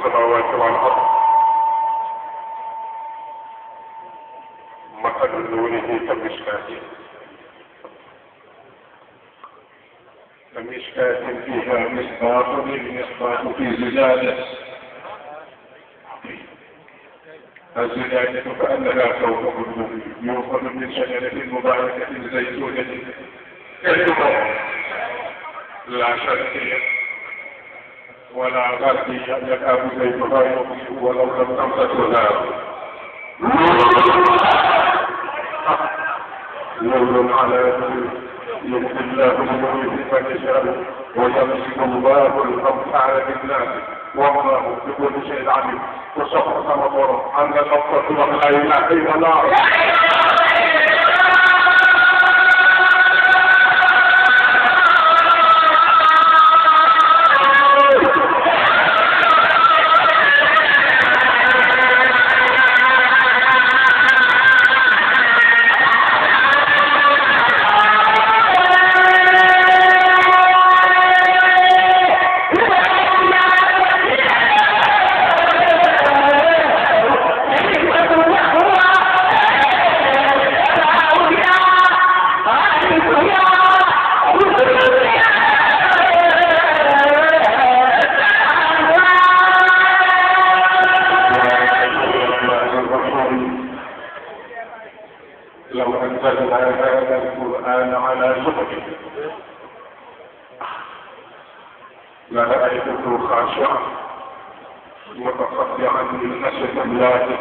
السماوات والارض مثل نوره كمشكاة فيها مصباح، المصباح في زجاجة، الزجاجة كأنها كوكب يوقد من شجرة مباركة زيتونة كالجمر لا شرقية ولا غربية يكاد زيتها يضيء ولو لم تمسسه نار، نور على نور يهدي الله بنوره من يشاء ويمسك الله الامثال للناس والله بكل شيء عليم. وصفق مطر ان نصرة لا اله الا الله. لو أنزلنا هذا القرآن على جبل لرأيته خاشعا متصدعا من خشية الله،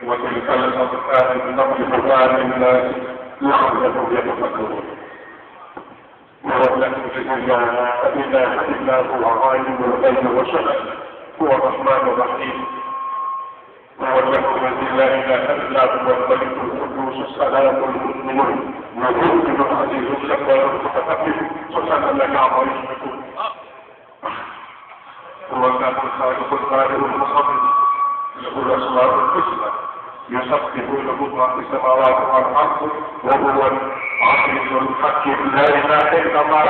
وتلك الأذكار نضربها للناس لعلهم يتفكرون. ولكن لا إله إلا هو عالم الغيب والشهادة، هو الرحمن الرحيم، هو الذي لا اله الا هو الملك القدوس السلام المؤمن المؤمن العزيز الجبار المتكبر سبحان الله عما يشركون. هو الذات الخالق البارئ المصور له الاسماء الحسنى يسبح له ما في السماوات والارض وهو العزيز الحكيم لا اله الا الله.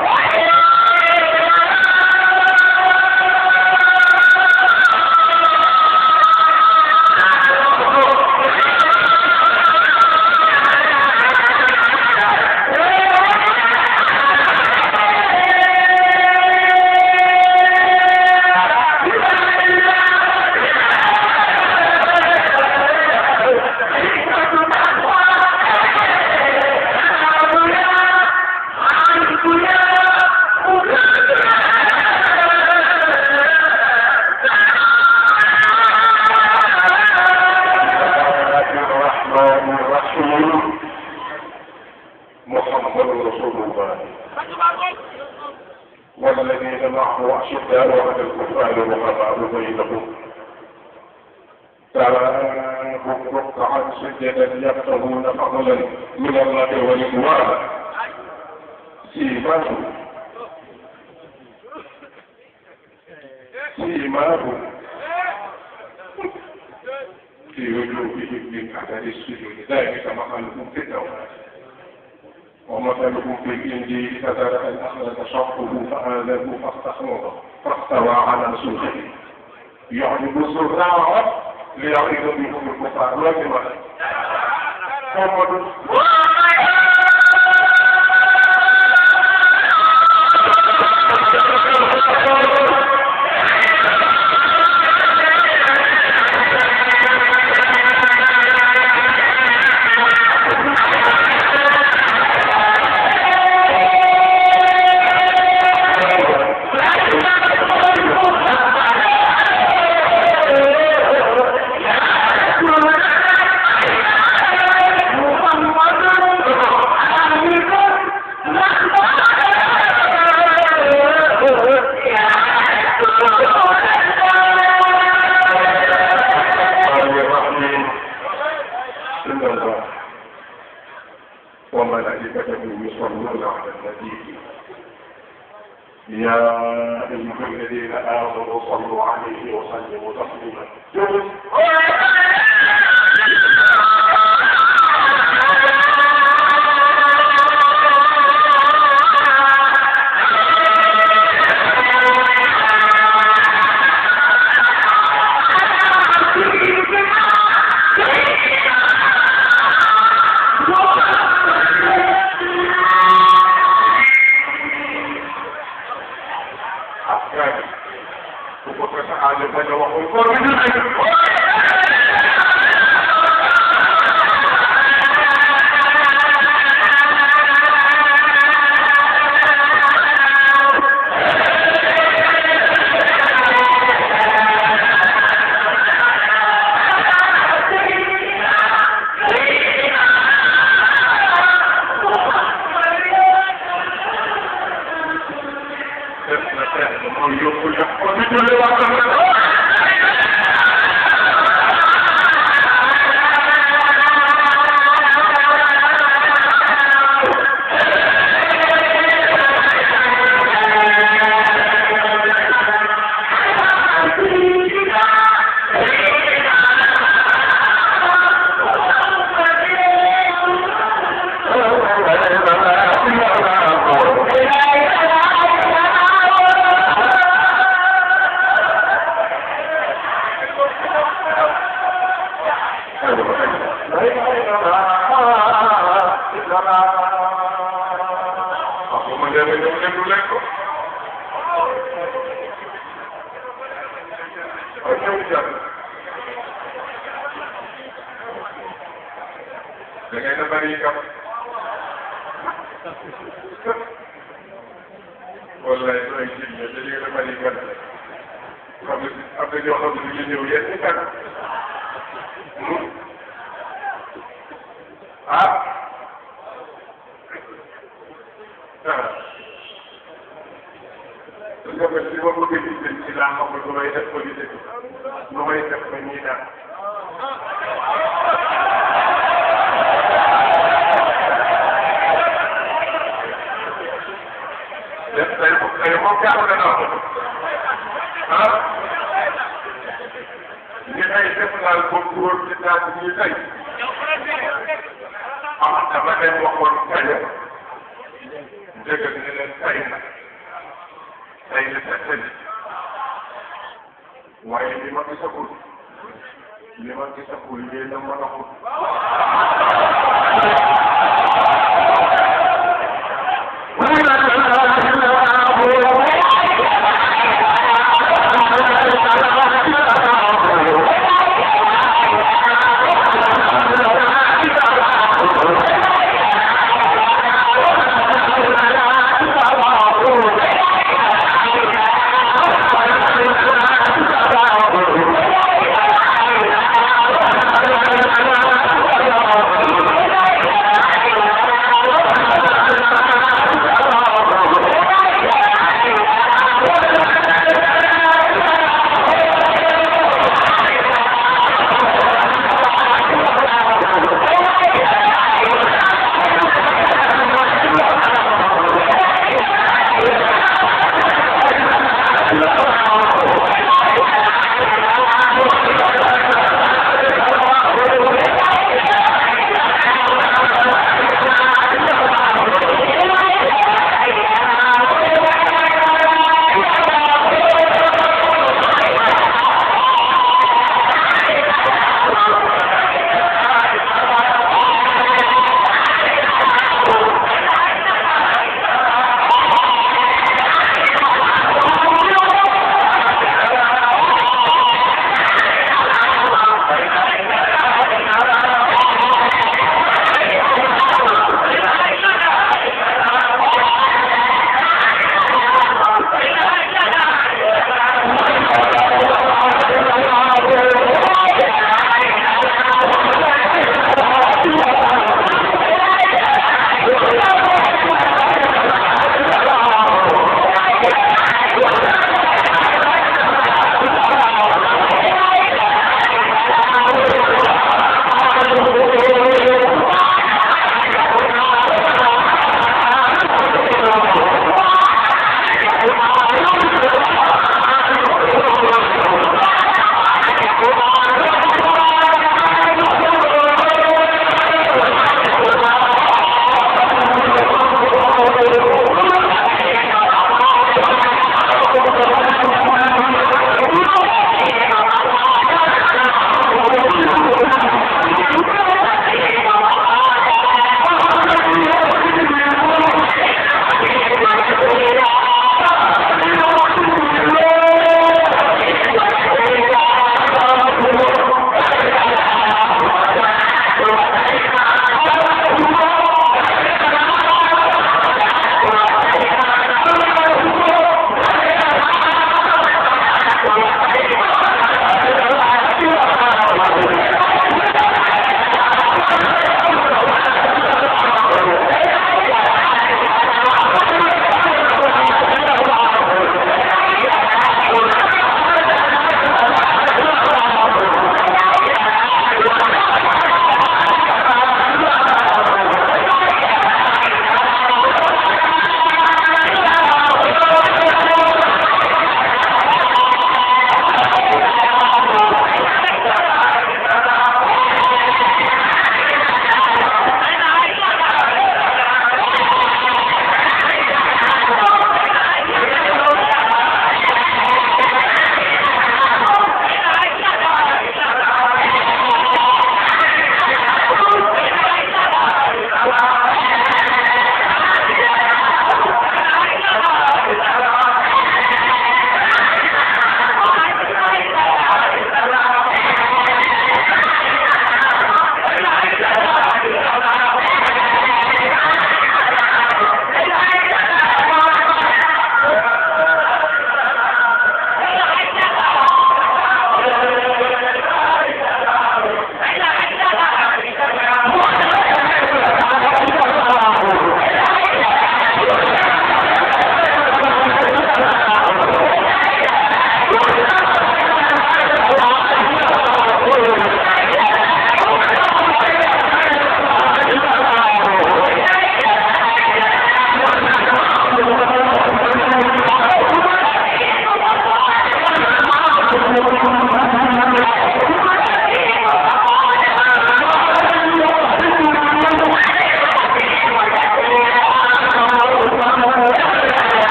والذين معه أشداء على الكفار رحماء بينهم تراهم ركعا سجدا يبتغون فضلا من الله ورضوانا سيماهم في وجوههم من أثر السجود ذلك مثلهم في التوراة ومثلهم في الإنجيل كزرع أخرج شطه فآذاه فاستوى على سوقه يعجب الزراع ليغيظ بهم الكفار ولماذا؟ وملائكته يصلون على النبي يا أيها الذين آمنوا صلوا عليه وسلموا تسليما. koy yóbbu def ko di julli waxtaan la ko.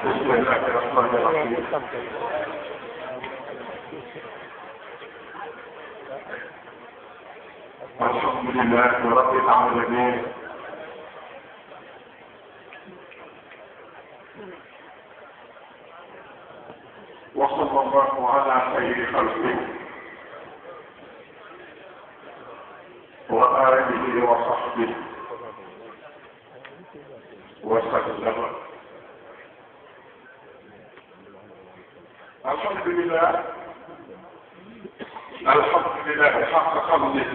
بسم الله الرحمن الرحيم الحمد لله رب العالمين وصلى الله على خير خلقه وآله وصحبه وسلم. الحمد لله حق حمده.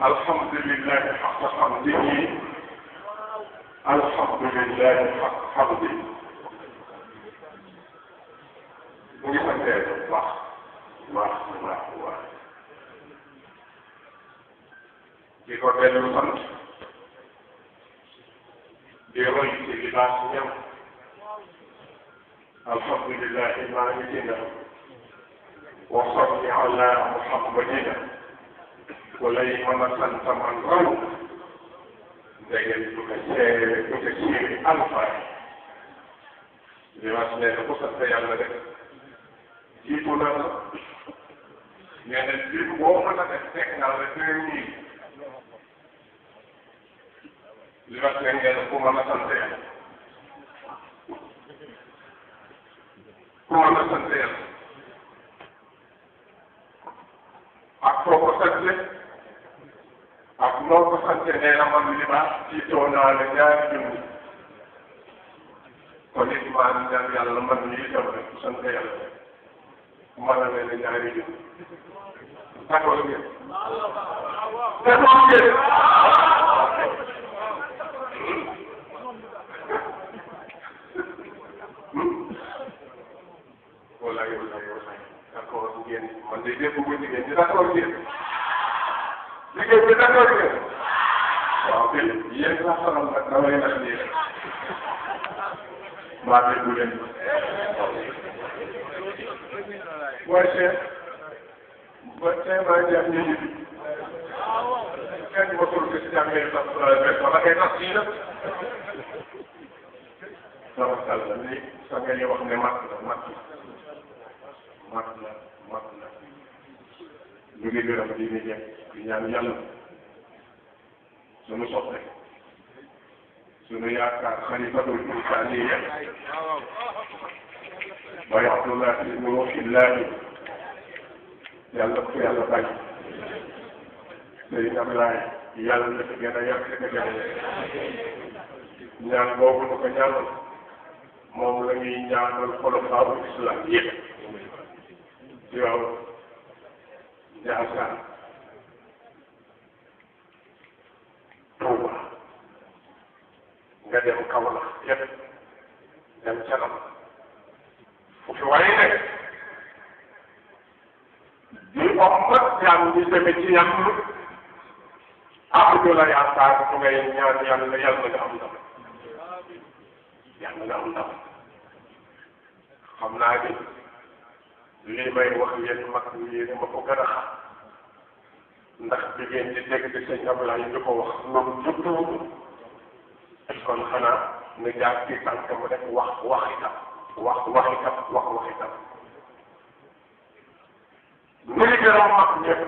الحمد لله حق حمده. الحمد لله حق حمده. الله di ko dellu sant di roy ci libaas ñam alhamdulillahi malikina wa salli ala muhammadina ku lay mën a sant man raw ndegem du ko seeri alfaay libaas nee na ku sant yàlla rek jiitu na la nee na jiitu boo mën a def teg naa la 2000 li ma leen ngeen ku mën a sant yàlla ku mën a sant yàlla ak foo ko sante ak noo ko sante nee na man li ma jiitoo naa la ñaari junni kon it maa ngi ñaan yàlla man mii itam rek sant yàlla mën a leen ñaari junni d'accord ngeen d'accord ngeen wallaay d'accord ngeen man de dégg nga jigéen ñi d'accord ngeen liggéey bi d'accord ngeen waaw kay yéen laa xamal nag damay nax nii rek maa déggu leen waaye Cheikh ba tey maa jeex ñu ñibbi kenn ma tur si jàngee sax wala kay tax sii nag sama sàll ni sa ngay wax ne mat la ñu ngi gërëm di ni jeex di ñaan yàlla sunu soppe sunu yaakaar xalifatul insaniya Baye Abdoulaye ibnu Waxillahi yàlla ko yàlla bàyyi Sëriñ Ablaye yàlla na fi gën a yàgg te gën a ñaan boobu nu ko ñaanal moom la ñuy ñaanal xolofaabu islam yëpp ci waaw Njaasaan Tuuba nga dem Kaolack yëpp dem Canam fu fi waaye nekk di ommat jaam ñi deme ci yàlla Abdoulaye yaakaar fu ngay ñaan yàlla yàlla nga am ndam yàlla nga am ndam xam naa ni lii may wax yéen mag yéen ma ko gën a xam ndax jigéen di dégg di sëñ Ablaye di ko wax loolu judduwul kon xanaa na jaar ci tànk mu def waxitam ñu ngi gërëm mag ñëpp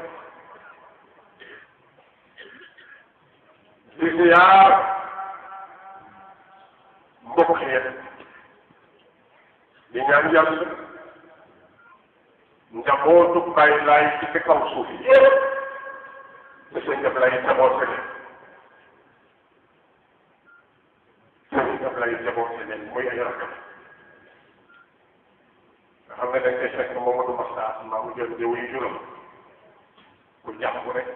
di ziyaar mbokk yëpp di ñaan yàlla njabootu Baay Laay ci kaw suuf yëpp te sëñ Ablaye njaboote leen sëñ Ablaye njaboote leen muy ay rakkam nga xam ne dañ koy fekk Mamadou Makhtar maa mu jël jëw yi juróom ku jàpp rek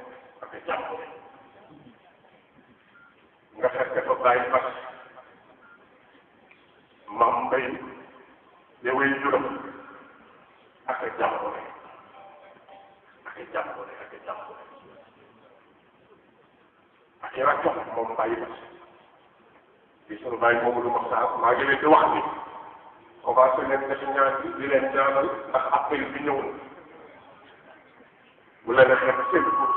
ak jàpp rek nga fekk fa Baye Bass Mam Mbay jëw yi juróom ak jàpp rek jàpp ak i rakkam moom bàyyi ba bi sunu bàyyi moomu lu wax saa maa ngi leen di wax ni commencé leen def ñaan bi di leen ñaanal ndax appel bi ñëw na bu la neexee ba seen cours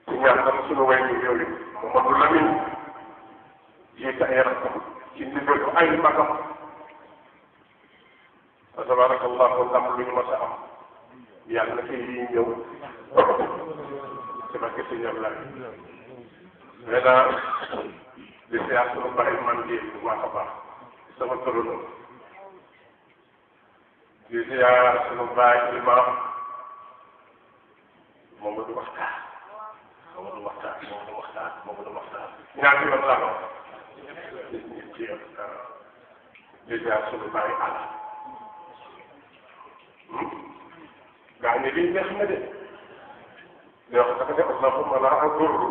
ci ñaanal sunu way ñu yooyu Mamadou Lamine jiite ay rakkam ci ndigalu ay magam wa tabarakallahu ndam lu ñu mës a am yàlla na fi lii ñëw ci barke si ñoom laay maintenant di siyaar sunu bàyyi man di bu baax a baax sama tërënoo di siyaar sunu bàyyi imam Mamadou Waxtaan ñaati yoon laa wax ci yoon di siyaar sunu bàyyi àll gaa ñi lii neex na de di wax dafa def allahumma la adurru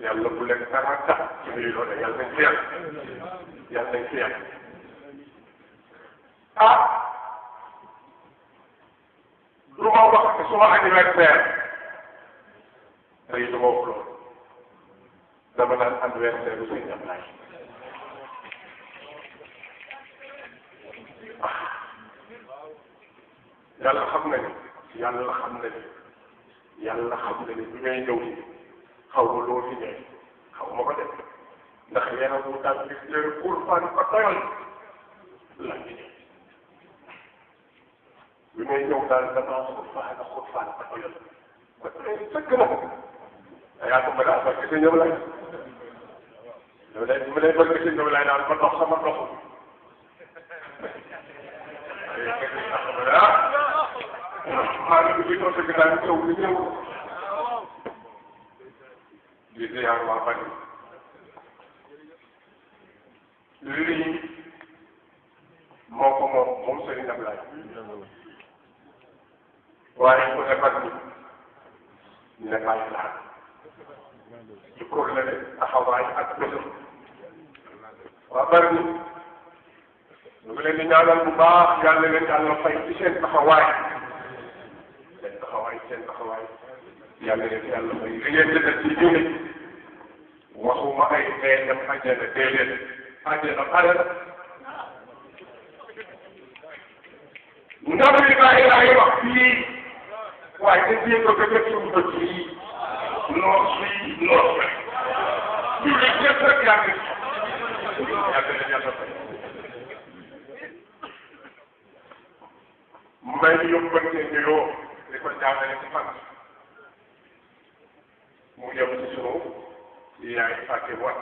yàlla bu leen dara tax ci biir loolu yàlla nañ fi yàlla nañ fi lu ma wax ci suma anniversaire tey du ma wax loolu dama naan anniversaire bu sëñ Ablaye yàlla xam na ni yàlla xam na ni yàlla xam na ni bi ngay ñëw xaw ma loo fi ñëwee xaw ma ko def ndax yaram mu daal di leen kurfaan ko doyal la ñu ñëw bi ngay ñëw daal damaa kurfaan ko doyal ba tey fekk na yaa ko mën a affaire kese ñëw lay yow day mu lay bëgg kese ñëw lay daal ba dox sama dox maa ngi fi doon fekk daal ñëw di ñëw di ziar waa Fatick lii moo ko moom Serigne Ablaye waaye ku ne Fatick ne bàyyi laa ci kóor la de taxawaay ak bésam waa bari ñu ngi leen di ñaanal bu baax yàlla leen yàlla fay ci seen taxawaay yàlla leen yàlla fay li ngeen jëndal ci diine waxuma ay dee dem àjjana déedéet àjjana pare la ndam li bàyyi laay wax fii waaye dañ cee ko gëj a suñu bët fii noor fii noor fii jullit ñëpp rek yàgg leen yàlla fay may yóbbante nuyoo di ko jaarale ci fan mu jëm ci sunu yaay fàtte wat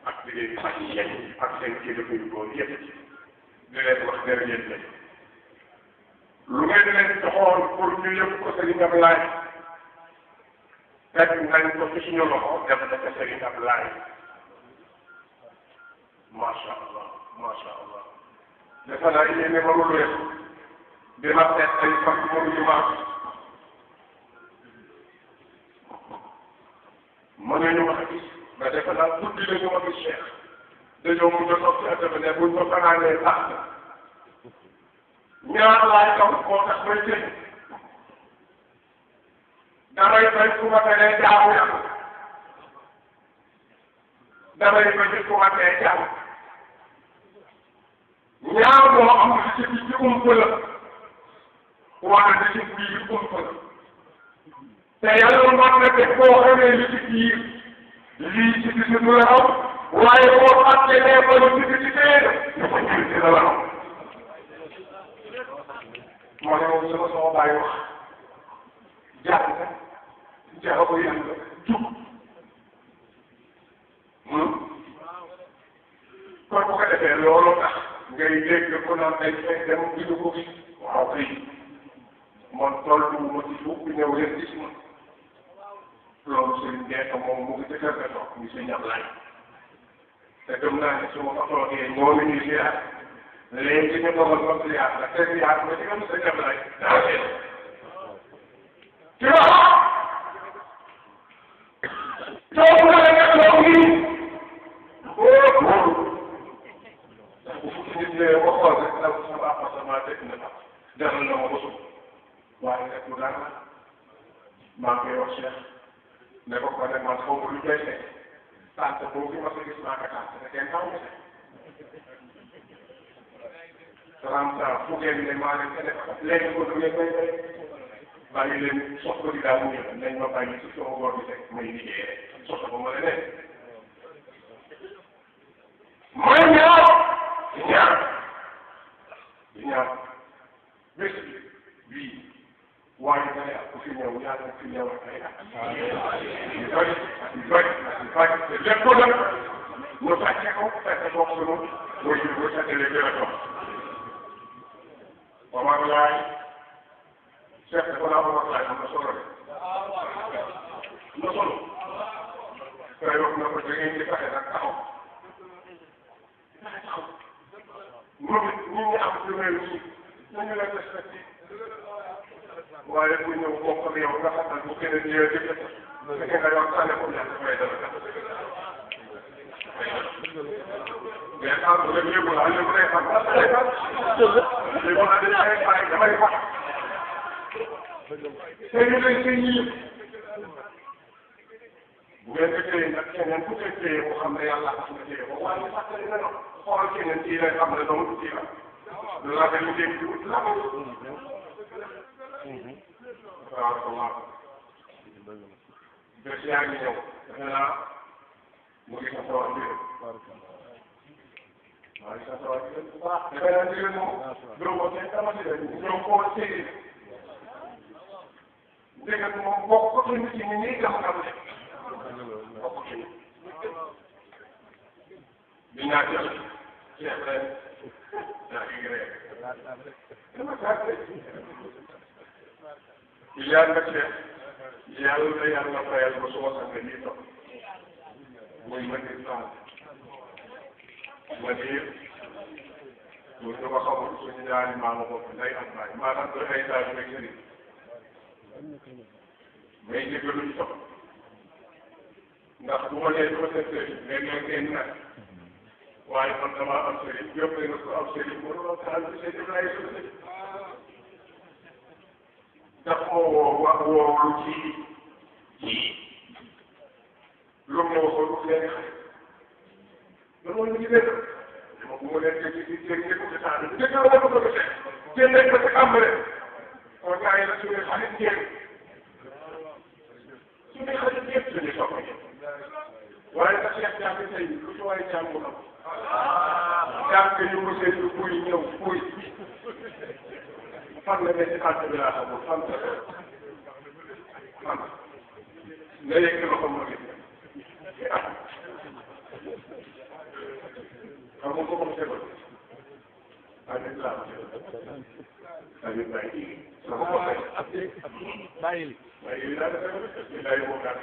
ak liggéey bi ak yéen ak seen kilifa yu góor yëpp di leen wax jërëjëf lañ lu ngeen leen joxoon pour ñu yëpp ko Serigne Ablaye teg nañ ko ci suñu loxo def na ko Serigne Ablaye macha allah defe naa yéene warul wees bi ma seet ay fan mënuñu mënuñu wax gis nga defe naa guddi la ñu wax gis Cheikh dañoo mun a toog ci àdduna ne buñ ko fanaanee baax na ñaar laay taw moo tax may jënd damay bañ ku ma teree jaamu yàlla damay bañ ku ma teree jaamu ñaar moo am li ci bi ci ump la wala li ci biir ump la te yàlla mën na def boo xamee li ci biir lii ci biir du la raw waaye boo fàttee nee ba lu ci ci téere dafa ñëw ci la raw moo ne moom sama sama bàyyi wax jaar na jaxabu yàlla jub kon bu ko defee loolu tax ngay dégg ko naan ay fay dem gidu ko fi waaw kay man tollu ma ci suuf bi ñëw leen gis ma loolu sëriñ Deeka moom mu ngi dëkër ka toog ñu sëñ Ablaye te gëm naa ne su ma ko toogee ñoo ñuy ziar léegi ñu dogal ma ziar la te ziar ma ci gëm sëñ Ablaye daa seet ci wax toog na la nga toog nii bu fukki nit ñëwee ba xool rek daw sama appartement dëkk na fa demal na ma ba suuf waaye nag mu dara maa ngi koy wax Cheikh ne ko ko nag man xaw ma lu koy teg tànk boo fi ma sa gis maa ko tànk te kenn xaw ma fu ngeen ne maa leen ko def léegi ko du ngeen may bay bàyyi leen sox ko di daa mu ñëw nañ ma bàyyi ci sama góor bi teg may liggéey rek soxla ko ma la nekk mooy ñaar bés bii waaye da ngay ku fi ñëw yàlla fi ñëw ak ay at yu bëri te lépp nag ñu fàcce ko fekk toog sunu mooy ñu ko sàttalee gën a toog Omar laay Cheikh dafa laa Omar laay am na solo de na solo tey wax na ko da ngeen di fexe nag taxaw moom it nit ñi am lu mel nii nañu leen respecté waaye bu ñëw bokk ak yow nga xamal bu keneen ñëwee dëkk fekkee nga yor sànne ko ñàkk fay dara mais xam nga léegi la léegi day xam léegi la dañuy ay damay wax te ñu lay sëy ñii bu ngeen ko téye nag keneen ku ko téye mu xam ne yàlla tax na téye ko waaye fàttali na xool keneen kii lay xam ne doomu kii la lu la dañu dégg di wut la waaw bés yaa ngi ñëw defe naa mu ngi sa sawar bi waaye sa sawar bi bu baax defe naa ndigal moom doo ko seen tamati rek ñoom koo séeri ndigal moom bokk ko ci nit ñi ñuy gam-gam le bokk ci di ñaa jël ceeb ren yaa ngi rek dama gàtte yaa nga ceeb yàlla na yàlla fayal ba suma sang nii toog muy Manir Fall Manir bu ñu ko xamul suñu ñaari maama bopp nday ak baay maanaam du ay daal rek sëriñ may jégalu ci topp ndax bu ma nee du ma seen sëriñ léeg-léeg ngeen nag waaye man damaa am sëriñ yëpp nga ko am sëriñ mënuloo taal bi sëriñ Ibrahima sëriñ daf moo woo ci lu mu ne waxoon lu leen xëy loolu mooy lu ci dégg dama bu ma leen dégg ci dégg ñëpp ci saa bi dégg la dafa bëgg a seet kenn nekk ba ci àmbale kon gars yi la suñuy xarit jéem suñuy xarit yëpp suñuy soxla ñëpp waaye nag Cheikh Diagne tey lu ci waay jàng mu xam jàng yu ko seen yu buy ñëw buy fan la nekk ci àll bi laa xamul fan nga yegg loxo ma gis xam nga ko ko tegal avec la avec bàyyi sama ko bàyyi bàyyi laa def bàyyi moo kaa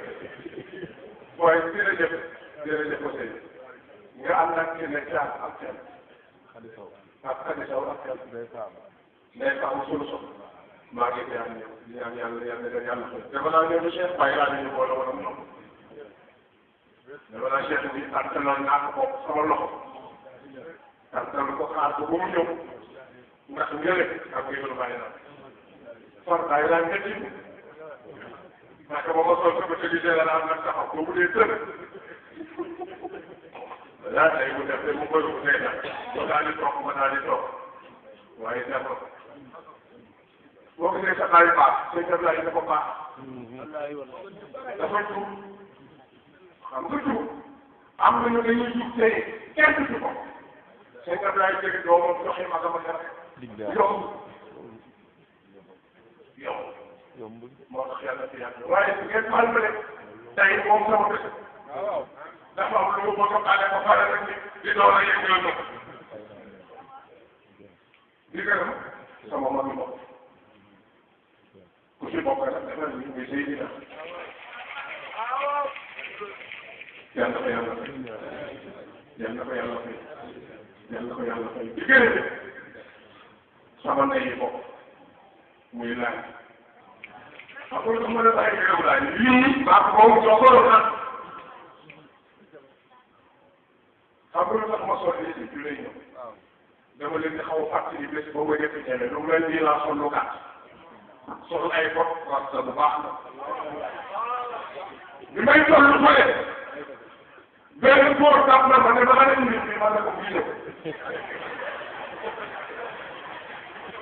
waaye jërëjëf aussi nga ànd ak kenn caar ak kenn ak Xadi Saw ak kenn day taxaw suñu soxla maa ngi ñaan yàlla dafa naa ñëw Cheikh Baye laa ñu boole woon ak ñoom dafa naa Cheikh bi tàntalal naa ko sama loxo tàntal ko xaar ko ba mu ñëw ndax njëriñ ak yëngu bàyyi naa far bàyyi laa métti parce que ba ma sol sama tenue générale nag taxaw boobu dee tënk yaa tey mu def mu bëri mu tey nag ma daal di toog ma daal di toog waaye def ko boo gisee sa naay baax sëñ Ablaye dafa baax dafa jub xam nga jub am nañu dañuy jub tey kenn du ko sëñ Ablaye dégg doomam joxe ma dama def yow moo tax yàlla fi yàlla waaye su ngeen fal bële tey moom sama bés dafa am lu mu bëgg a ba pare rek di doon a yëg ñoom di gërëm sama mag yi bopp ku si bokk nag dafa ñu ngi sëy dina yàlla ko yàlla fay yàlla ko yàlla fay yàlla ko yàlla fay di gërëm sama ndey yi bopp muy laaj xam nga lu ma la bàyyi gërëm laaj lii baax moom soo ko doon nag xam nga lu tax ma sotti si jullee ñëw dama leen di xaw a fàttali bés boobu def ñebe lu mel nii laa sol lu gàtt sol ay bopp rasta bu baax la bi may tollu fële benn góor tàmm na ma ne ma ana nit bi ma ne ko fii la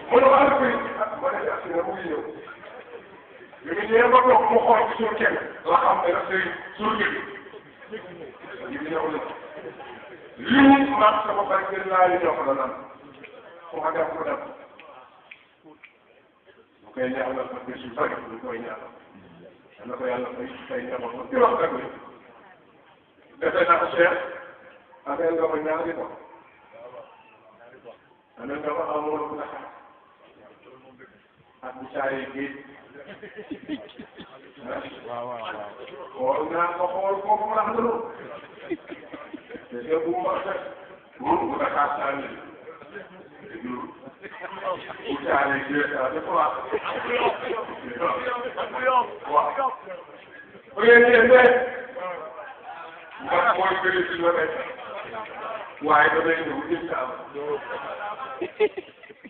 mu ne ma ana koy ma ne ak ne mu ngi ñëw bi mu ñëwee ba toog mu xool ci suñu kenn la xam ne daf say suur gi bi ñëw la lii maam sama bari gën laa yi ñoo ko la naan fu ma dem ko dem bu koy ñaanal ma bés yu bari ñu koy ñaanal dana ko yàlla fay njaboot ma di wax rek ni defe naa Cheikh amee nga ma ñaari ko amee nga ma amoon bu Dakar ak bu caaree géej xool naa ko xool foofu mu lax loolu te bu ma fekk moom bu Dakar sànni bu caaree géej dafa wax waaw bu ngeen ndax mooy bëri si la nekk waaye damay ñëw incha allah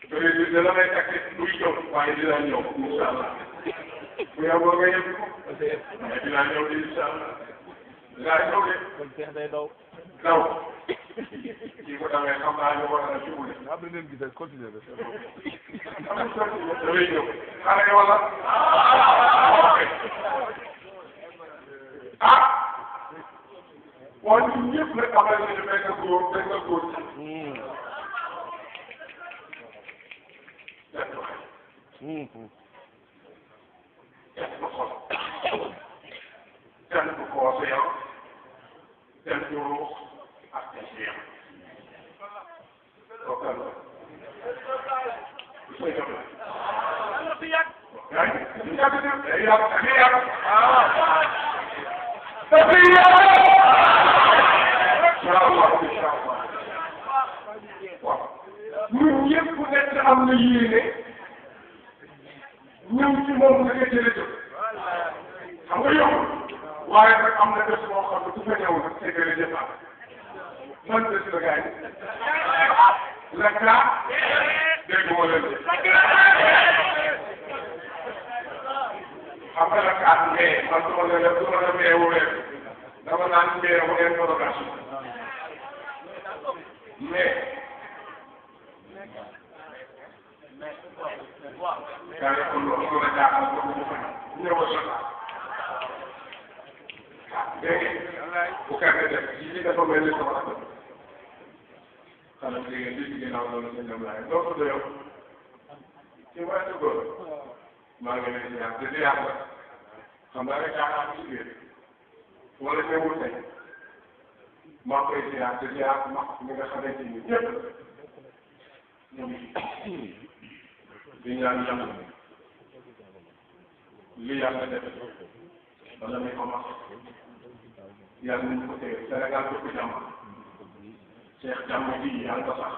bëri si dana may takk buy ñëw waaye dinaa ñëw incha allah bu yàggoo nga yëg ko mais dinaa ñëw incha allah dinaa ñëw de. kon Cheikh day daw. daw kii ko damay xam naa ñu war a jublu. am na leen gis continuer rek. damay ñëw xale yi wala. ah. waaye ñun ñëpp nag amal nañu benn góor ci. benn waay. benn bu xol. benn bu conseil benn bu ruux ak benn bu yem. kooku la. gis nga jot na. yaa ngi ñu jàpp ne day yàgg day yàgg. dafay yàgg. waaw ñun ñëpp ku nekk am na yéene ñëw ci moom nga jërëjëf xam nga yow waaye nag am na bés boo xam ne ku fa ñëw nag c'est jërëjëf am man bés la gars yi la gaa dégg nga leen xam nga la gaa mais man du ma la meewu leen dama naan meewu leen prolongation mais yaa ngi ko loolu la jaaxal ko mu fa ñëw sa dégg bu kenn def lii dafa mel ni sama rakk xanaa jigéen bi ci ginnaaw loolu sa ñoom laay doo ko doyoo ci mooy sa góor maa ngi lay ziar te ziar la xam naa ne jaaxal ci biir wala ñëwul tey maa koy ziar te ziar ma mi nga xamante ni ñëpp ñu ngi di ñaan yàlla li yàlla def wala muy commencé yàlla nañu ko téye Sénégal bépp jàmm Cheikh jàmm ji yàlla ko sax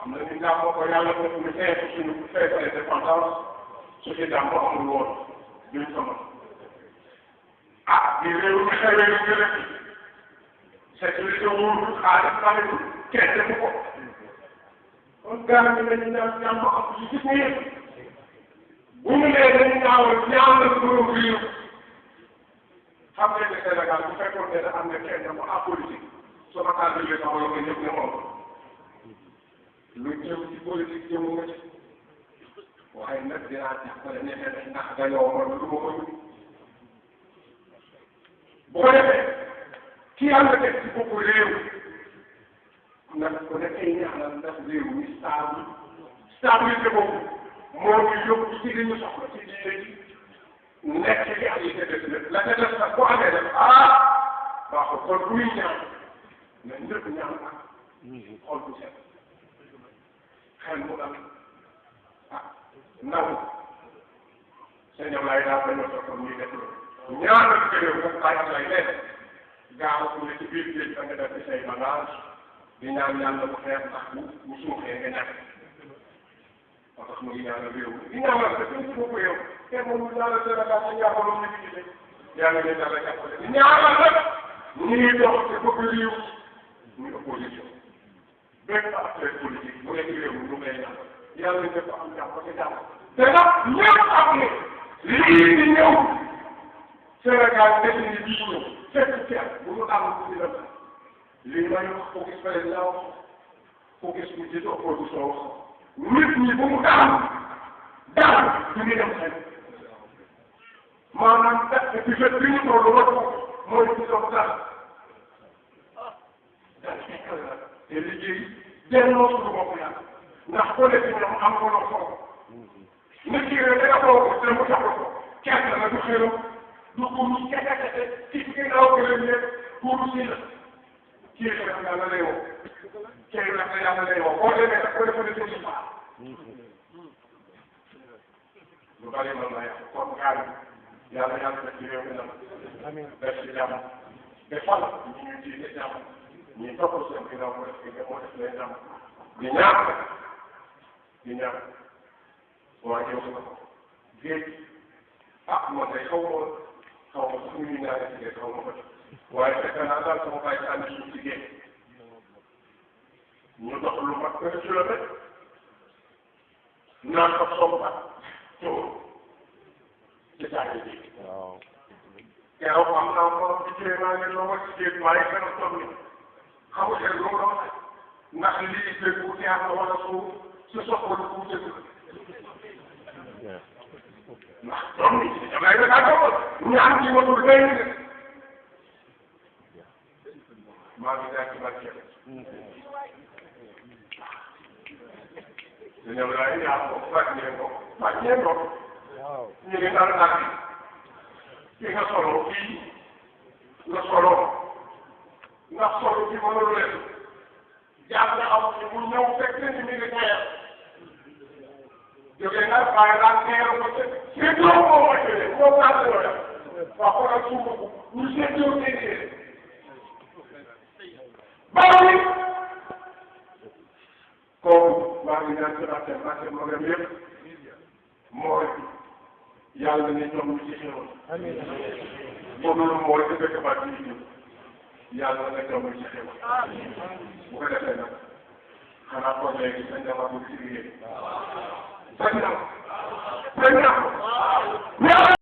am na ni jàmm ko yàlla def ñu feetu suñu feetu indépendance su ci jàmm amul woon duñ ko mën ah di réew mi xewee lu gën a sécurité wóorul xaalis tamit kenn defu ko kon gars yi dañu naan jàmm am ci gis nga yëpp bu ñu nee dañu ñaawal borom réew xam ngeen ne Sénégal bu fekkoon ne am na kenn mu apolitique sama kàddu gi sax wala nga ñëpp ne moom lu jëm ci politique jëmu nga ci waaye nag dinaa jàppale ne ndax dañoo mën lu ma mën bu ko defee ki yàlla teg ci bopp réew nag ku nekkee ñaanal ndax réew mi stabilité boobu moo ñu yóbbu ci li ñu soxla ci diine ji nekk ci ak yi ca des la ca des nag bu amee def baaxul kon bu ñuy ñaan na ñëpp ñaan ak xol bu set xel mu dal ndaw seen ñoom laay daal dañoo fekkoon ñuy def loolu ñaanal ci réew nag bàyyi lay leen gaaw ku ne ci biir géej da nga def ci say bagage di ñaan yàlla bu xeex ndax bu suuxee nga ñàkk moo tax mu ngi ñaanal réew mi di ñaanal te suñ ci bopp yow kenn moom ñu ñaanal Sénégal ñu ñaaxaloon ñu ngi gisee yàlla ñu yàlla jàppale di ñaanal nag ñuy dox ci bopp réew muy opposition bépp acteur politique bu nekk réew mi lu ngay ñaan yàlla def ko am jàmm te jàmm te nag ñëpp xam ne lii di ñëw Sénégal def ni bii ñëw fekk ceeb bu mu am ci dem lii may wax ko gis président wax ko gis mu jiite opposition wax nit ñi bu mu daal du ñu dem xel maanaam et puis bi ñu toll wax ko mooy ci soog daal te liggéey delloo suñu bopp yàlla ndax ko nekk ñoom am ko loo foog nit ki rek da nga foog te mu tax ko kenn la du xëram du kurus kekekeke ci ginnaaw ko leen nekk kurus yi la kii rek yàlla lay woo kii rek yàlla lay woo boo demee nag ko defa ne seen baax lu bari man la yàq kon gaal yàlla yàlla def ci réew mi nag def ci jàmm defal ñi ñu jiite jàmm ñi topp seen ginnaaw moo def leen jàmm di ñaan waa yow géej man day xaw ma sax ñu ñaare ci géej xaw ma ko waaye fekk naa daal sama bàyyi sànni suuf ci géej ñu dox lu mat 1 kilomètre naan ko somba tóor ci saako ji keroog am naa morom ci géej maa ngi loo ci géej waaye kenn toog ni xamu leen lu mu doon ndax lii dégg bu neex la wala su soxla ku dégg ndax doom bi damay def ak ñoom ñaan ci motul day ne maa ngi daal ci barke dañoo laay ñaan ko fàccee ko ñu ngi dal nag ki nga solo kii nga solo ndax solo bi mënul leen jàng nga am ci mu ñëw fekk ni mi ngi ñëwee jógee nga bàyyi daal teeru ko ca séddoo moo wàccee moo gàtt yoo def wax ko nag suuf ko ñu séddoo déedéet bàyyi kooku maa ngi ñaan ci barke magam yëpp mooy yàlla ne ñoom ñu ci xéwal boobu mooy ci dëkk ba ci yàlla na ñoom ñu ci xéwal bu ko defee nag xanaa kon léegi sañ na wax ci liggéey sañ na